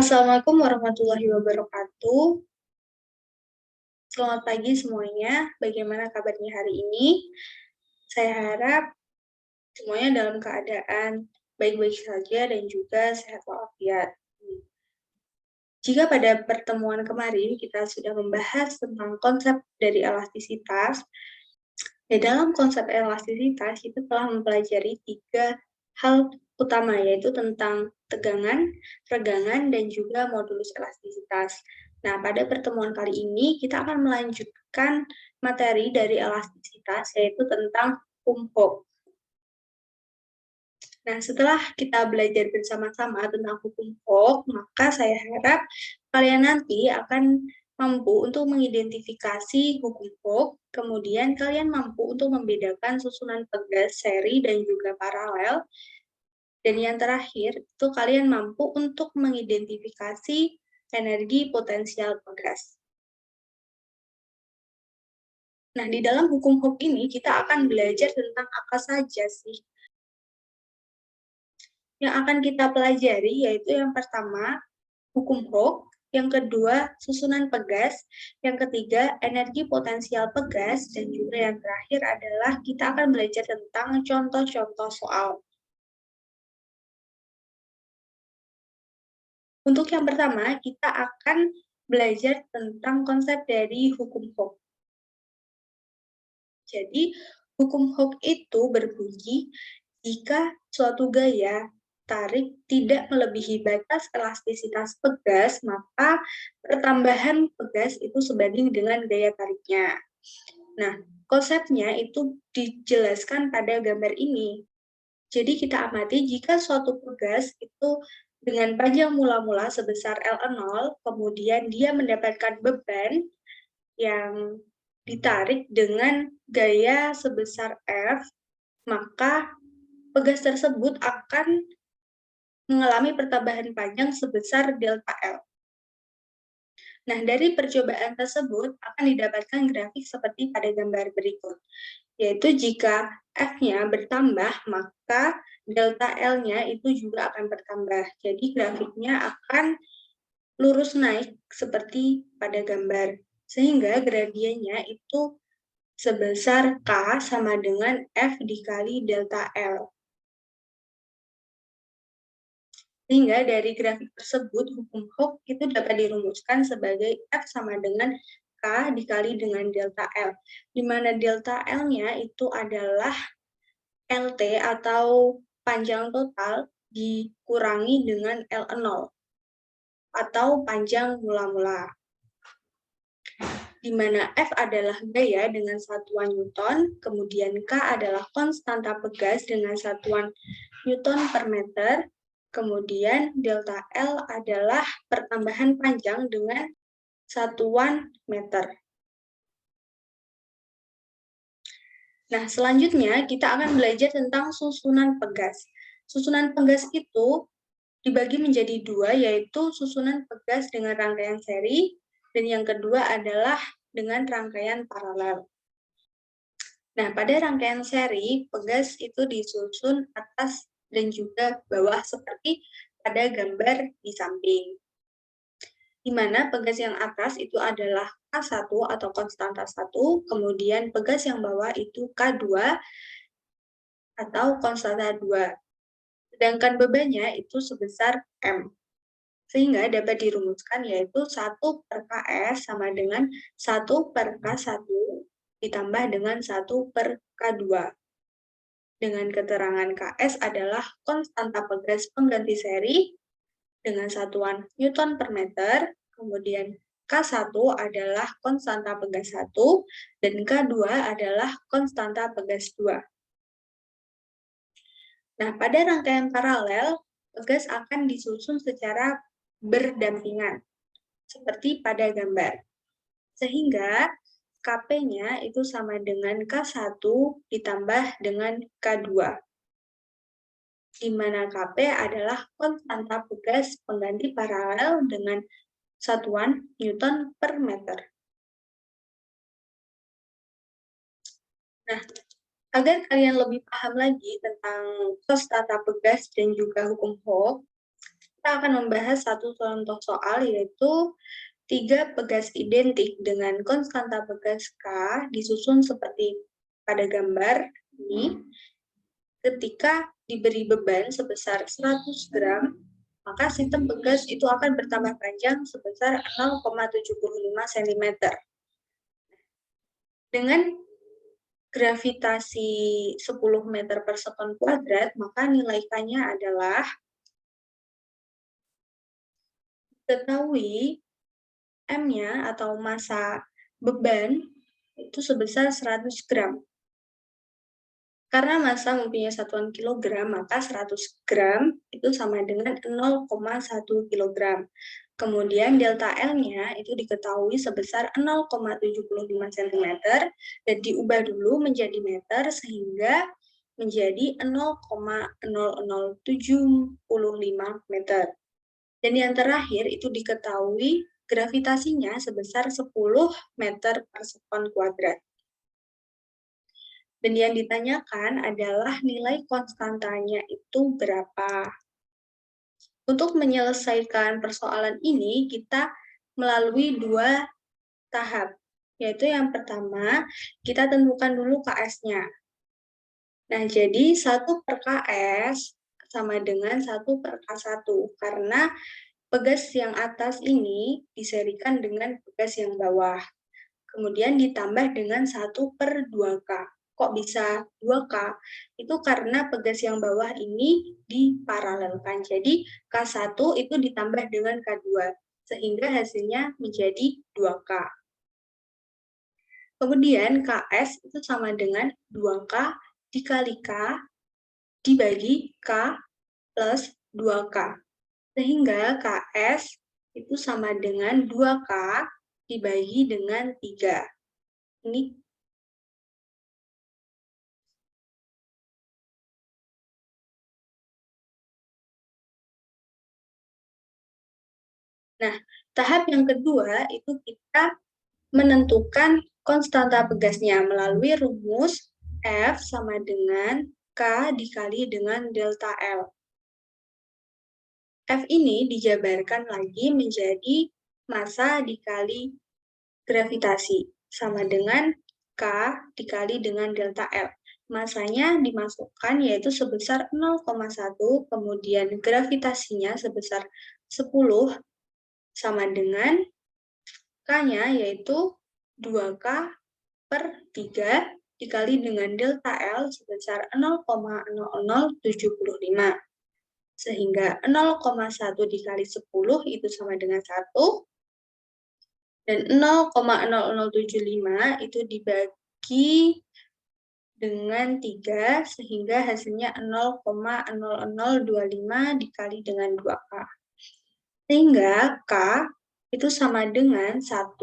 Assalamualaikum warahmatullahi wabarakatuh. Selamat pagi semuanya. Bagaimana kabarnya hari ini? Saya harap semuanya dalam keadaan baik-baik saja dan juga sehat walafiat. Jika pada pertemuan kemarin kita sudah membahas tentang konsep dari elastisitas, dalam konsep elastisitas kita telah mempelajari 3 hal utama, yaitu tentang tegangan, regangan, dan juga modulus elastisitas. Nah, pada pertemuan kali ini kita akan melanjutkan materi dari elastisitas, yaitu tentang hukum Hooke. Nah, setelah kita belajar bersama-sama tentang hukum Hooke, maka saya harap kalian nanti akan mampu untuk mengidentifikasi hukum Hooke, kemudian kalian mampu untuk membedakan susunan pegas, seri, dan juga paralel, dan yang terakhir, itu kalian mampu untuk mengidentifikasi energi potensial pegas. Nah, di dalam hukum Hooke ini, kita akan belajar tentang apa saja sih yang akan kita pelajari, yaitu yang pertama, hukum Hooke, yang kedua, susunan pegas, yang ketiga, energi potensial pegas, dan juga yang terakhir adalah kita akan belajar tentang contoh-contoh soal. Untuk yang pertama, kita akan belajar tentang konsep dari hukum Hooke. Jadi, hukum Hooke itu berbunyi, jika suatu gaya tarik tidak melebihi batas elastisitas pegas, maka pertambahan pegas itu sebanding dengan gaya tariknya. Nah, konsepnya itu dijelaskan pada gambar ini. Jadi kita amati jika suatu pegas itu dengan panjang mula-mula sebesar L0, kemudian dia mendapatkan beban yang ditarik dengan gaya sebesar F, maka pegas tersebut akan mengalami pertambahan panjang sebesar delta L. Nah, dari percobaan tersebut akan didapatkan grafik seperti pada gambar berikut, yaitu jika F-nya bertambah, maka delta L-nya itu juga akan bertambah. Jadi grafiknya akan lurus naik seperti pada gambar, sehingga gradiennya itu sebesar K sama dengan F dikali delta L. Sehingga dari grafik tersebut, hukum Hooke itu dapat dirumuskan sebagai F sama dengan K dikali dengan delta L, di mana delta L-nya itu adalah LT atau panjang total dikurangi dengan L0 atau panjang mula-mula, di mana F adalah gaya dengan satuan Newton, kemudian K adalah konstanta pegas dengan satuan Newton per meter, kemudian delta L adalah pertambahan panjang dengan satuan meter. Nah, selanjutnya kita akan belajar tentang susunan pegas. Susunan pegas itu dibagi menjadi dua, yaitu susunan pegas dengan rangkaian seri, dan yang kedua adalah dengan rangkaian paralel. Nah, pada rangkaian seri, pegas itu disusun atas dan juga bawah seperti pada gambar di samping. Di mana pegas yang atas itu adalah K1 atau konstanta 1, kemudian pegas yang bawah itu K2 atau konstanta 2. Sedangkan bebannya itu sebesar M. Sehingga dapat dirumuskan yaitu 1 per Ks sama dengan 1 per K1 ditambah dengan 1 per K2. Dengan keterangan Ks adalah konstanta pegas pengganti seri dengan satuan Newton per meter, kemudian K1 adalah konstanta pegas 1, dan K2 adalah konstanta pegas 2. Nah, pada rangkaian paralel, pegas akan disusun secara berdampingan, seperti pada gambar. Sehingga Kp-nya itu sama dengan K1 ditambah dengan K2, di mana Kp adalah konstanta pegas pengganti paralel dengan satuan Newton per meter. Nah, agar kalian lebih paham lagi tentang konstanta pegas dan juga hukum Hooke, kita akan membahas satu contoh soal, yaitu 3 pegas identik dengan konstanta pegas K disusun seperti pada gambar ini. Ketika diberi beban sebesar 100 gram, maka sistem pegas itu akan bertambah panjang sebesar 0,75 cm. Dengan gravitasi 10 meter per sekon kuadrat, maka nilai K-nya adalah, ketahui M-nya atau massa beban itu sebesar 100 gram. Karena massa mempunyai satuan kilogram, maka 100 gram itu sama dengan 0,1 kilogram. Kemudian delta L-nya itu diketahui sebesar 0,75 cm dan diubah dulu menjadi meter sehingga menjadi 0,0075 meter. Dan yang terakhir itu diketahui gravitasinya sebesar 10 meter per sekon kuadrat. Dan yang ditanyakan adalah nilai konstantanya itu berapa. Untuk menyelesaikan persoalan ini, kita melalui 2 tahap. Yaitu yang pertama, kita tentukan dulu KS-nya. Nah, jadi 1 per KS sama dengan 1 per K1. Karena pegas yang atas ini diserikan dengan pegas yang bawah. Kemudian ditambah dengan 1 per 2K. Kok bisa 2K? Itu karena pegas yang bawah ini diparalelkan. Jadi K1 itu ditambah dengan K2, sehingga hasilnya menjadi 2K. Kemudian KS itu sama dengan 2K dikali K dibagi K plus 2K. Sehingga KS itu sama dengan 2K dibagi dengan 3. Ini Nah, tahap yang kedua itu kita menentukan konstanta pegasnya melalui rumus F sama dengan K dikali dengan delta L. F ini dijabarkan lagi menjadi massa dikali gravitasi, sama dengan K dikali dengan delta L. Massanya dimasukkan yaitu sebesar 0,1, kemudian gravitasinya sebesar 10, sama dengan K-nya yaitu 2K per 3 dikali dengan delta L sebesar 0,0075. Sehingga 0,1 dikali 10 itu sama dengan 1. Dan 0,0075 itu dibagi dengan 3, sehingga hasilnya 0,0025 dikali dengan 2K. Sehingga K itu sama dengan 1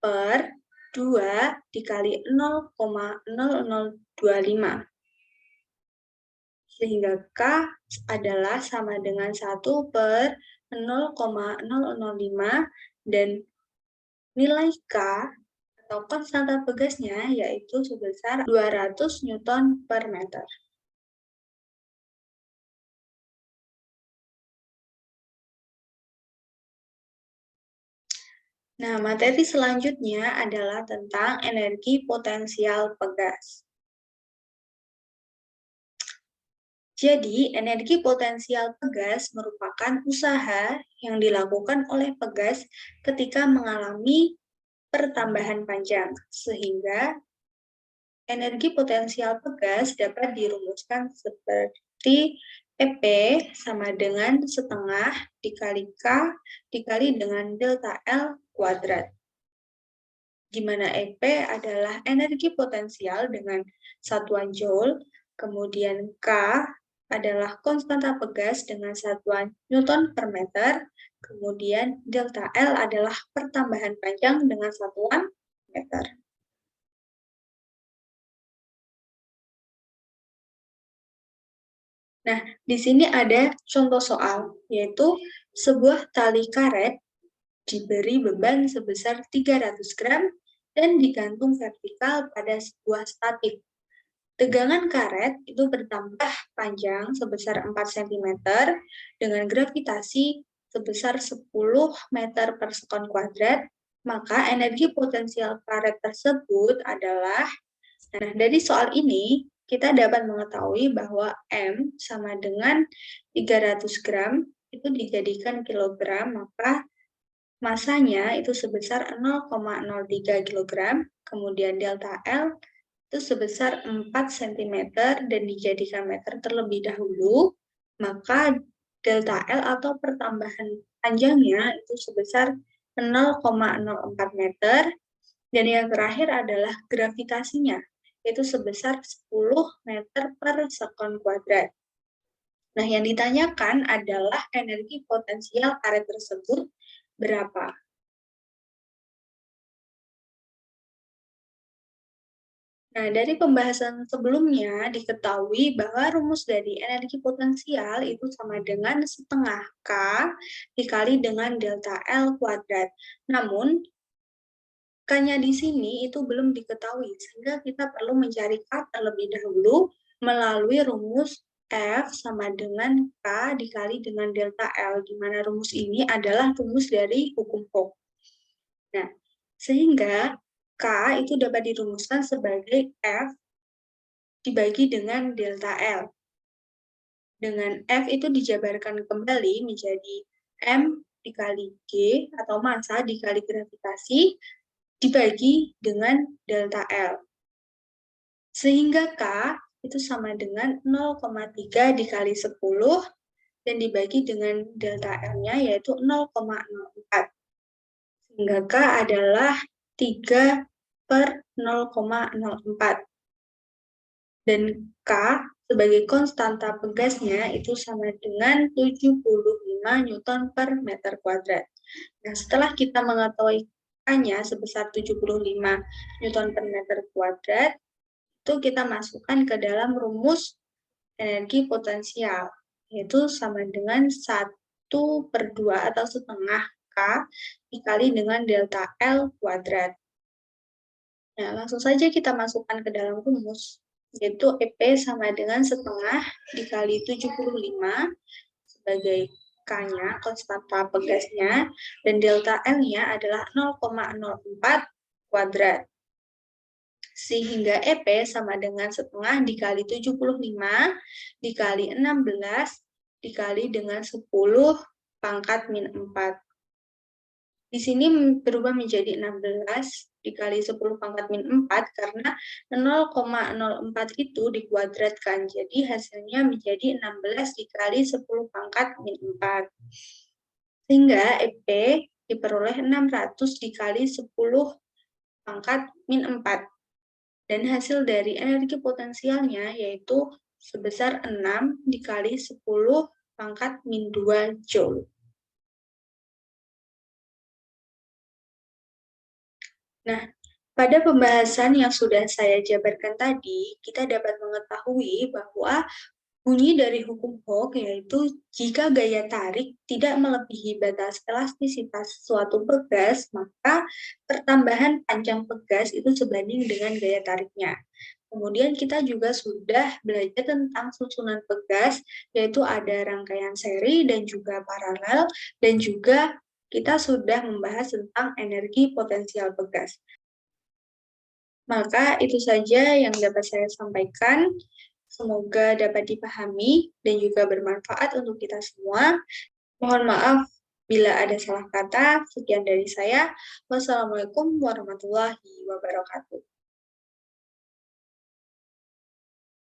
per 2 dikali 0,0025. Sehingga K adalah sama dengan 1 per 0,005 dan nilai K atau konstanta pegasnya yaitu sebesar 200 Newton per meter. Nah, materi selanjutnya adalah tentang energi potensial pegas. Jadi, energi potensial pegas merupakan usaha yang dilakukan oleh pegas ketika mengalami pertambahan panjang, sehingga energi potensial pegas dapat dirumuskan seperti EP sama dengan setengah dikali K dikali dengan delta L kuadrat. Di mana EP adalah energi potensial dengan satuan Joule, kemudian K adalah konstanta pegas dengan satuan Newton per meter, kemudian delta L adalah pertambahan panjang dengan satuan meter. Nah, di sini ada contoh soal, yaitu sebuah tali karet diberi beban sebesar 300 gram dan digantung vertikal pada sebuah statik. Tegangan karet itu bertambah panjang sebesar 4 cm dengan gravitasi sebesar 10 meter per sekon kuadrat, maka energi potensial karet tersebut adalah, nah dari soal ini kita dapat mengetahui bahwa M sama dengan 300 gram itu dijadikan kilogram, maka masanya itu sebesar 0,03 kg, kemudian delta L itu sebesar 4 cm dan dijadikan meter terlebih dahulu, maka delta L atau pertambahan panjangnya itu sebesar 0,04 meter, dan yang terakhir adalah gravitasinya, yaitu sebesar 10 meter per sekon kuadrat. Nah, yang ditanyakan adalah energi potensial karet tersebut berapa? Nah, dari pembahasan sebelumnya diketahui bahwa rumus dari energi potensial itu sama dengan setengah K dikali dengan delta L kuadrat. Namun, K-nya di sini itu belum diketahui, sehingga kita perlu mencari K terlebih dahulu melalui rumus F sama dengan K dikali dengan delta L, di mana rumus ini adalah rumus dari hukum Hooke. Nah, sehingga K itu dapat dirumuskan sebagai F dibagi dengan delta L. Dengan F itu dijabarkan kembali menjadi M dikali G atau massa dikali gravitasi dibagi dengan delta L. Sehingga K itu sama dengan 0,3 dikali 10 dan dibagi dengan delta L-nya yaitu 0,04. Sehingga K adalah 3 per 0,04. Dan K sebagai konstanta pegasnya itu sama dengan 75 Newton per meter kuadrat. Nah, setelah kita mengetahui K-nya sebesar 75 Newton per meter kuadrat, itu kita masukkan ke dalam rumus energi potensial, yaitu sama dengan 1 per 2 atau setengah K dikali dengan delta L kuadrat. Nah, langsung saja kita masukkan ke dalam rumus, yaitu EP sama dengan setengah dikali 75 sebagai K-nya, konstanta pegasnya, dan delta L-nya adalah 0,04 kuadrat. Sehingga EP sama dengan setengah dikali 75 dikali 16 dikali dengan 10 pangkat min 4. Di sini berubah menjadi 16 dikali 10 pangkat min 4 karena 0,04 itu dikuadratkan. Jadi hasilnya menjadi 16 dikali 10 pangkat min 4. Sehingga EP diperoleh 600 dikali 10 pangkat min 4. Dan hasil dari energi potensialnya yaitu sebesar 6 dikali 10 pangkat min 2 Joule. Nah, pada pembahasan yang sudah saya jabarkan tadi, kita dapat mengetahui bahwa bunyi dari hukum Hooke yaitu jika gaya tarik tidak melebihi batas elastisitas suatu pegas, maka pertambahan panjang pegas itu sebanding dengan gaya tariknya. Kemudian kita juga sudah belajar tentang susunan pegas, yaitu ada rangkaian seri dan juga paralel, dan juga kita sudah membahas tentang energi potensial pegas. Maka itu saja yang dapat saya sampaikan. Semoga dapat dipahami dan juga bermanfaat untuk kita semua. Mohon maaf bila ada salah kata. Sekian dari saya. Wassalamualaikum warahmatullahi wabarakatuh.